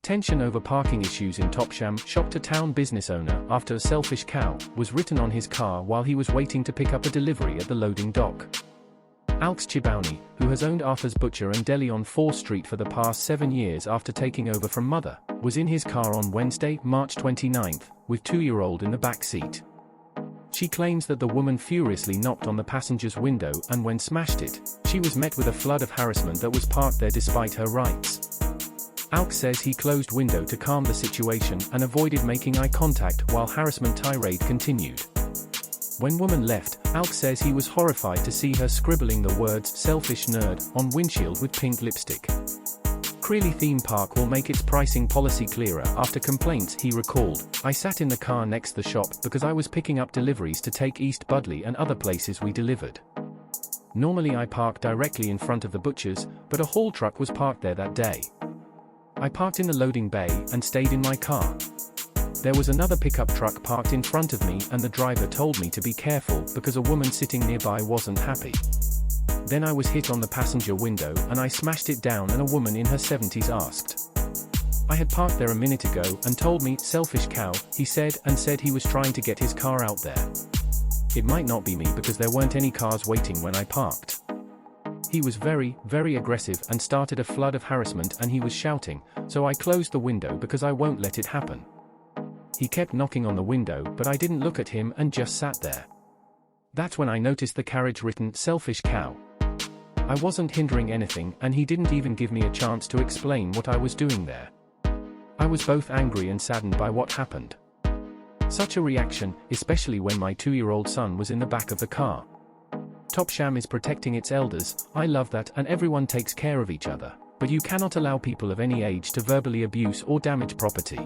Tension over parking issues in Topsham shocked a town business owner after a selfish cow was written on his car while he was waiting to pick up a delivery at the loading dock. Alx Chibouni, who has owned Arthur's Butcher and Deli on Fore Street for the past 7 years after taking over from mother, was in his car on Wednesday, March 29th, with 2-year-old in the back seat. She claims that the woman furiously knocked on the passenger's window and when smashed it, she was met with a flood of harassment that was parked there despite her rights. Alx says he closed window to calm the situation and avoided making eye contact while harassment tirade continued. When woman left, Alx says he was horrified to see her scribbling the words "selfish nerd" on windshield with pink lipstick. Crealy Theme Park will make its pricing policy clearer after complaints. He recalled, "I sat in the car next the shop because I was picking up deliveries to take East Budleigh and other places we delivered. Normally I park directly in front of the butchers, but a haul truck was parked there that day. I parked in the loading bay and stayed in my car. There was another pickup truck parked in front of me and the driver told me to be careful because a woman sitting nearby wasn't happy. Then I was hit on the passenger window and I smashed it down and a woman in her 70s asked. I had parked there a minute ago and told me, 'Selfish cow,' he said, and said he was trying to get his car out there. It might not be me because there weren't any cars waiting when I parked. He was very, very aggressive and started a flood of harassment and he was shouting, so I closed the window because I won't let it happen. He kept knocking on the window but I didn't look at him and just sat there. That's when I noticed the carriage written 'Selfish cow.' I wasn't hindering anything and he didn't even give me a chance to explain what I was doing there. I was both angry and saddened by what happened. Such a reaction, especially when my 2-year-old son was in the back of the car. Topsham is protecting its elders. I love that, and everyone takes care of each other, but you cannot allow people of any age to verbally abuse or damage property.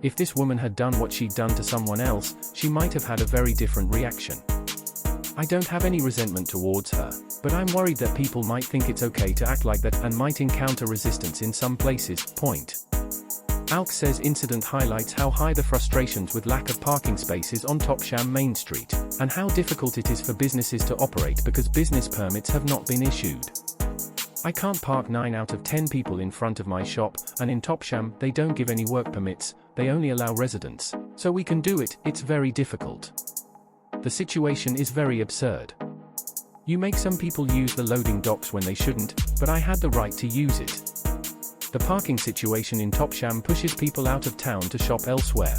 If this woman had done what she'd done to someone else, she might have had a very different reaction. I don't have any resentment towards her, but I'm worried that people might think it's okay to act like that and might encounter resistance in some places." Alx says incident highlights how high the frustrations with lack of parking spaces on Topsham Main Street, and how difficult it is for businesses to operate because business permits have not been issued. "I can't park 9 out of 10 people in front of my shop, and in Topsham they don't give any work permits, they only allow residents, so we can do it, it's very difficult. The situation is very absurd. You make some people use the loading docks when they shouldn't, but I had the right to use it. The parking situation in Topsham pushes people out of town to shop elsewhere.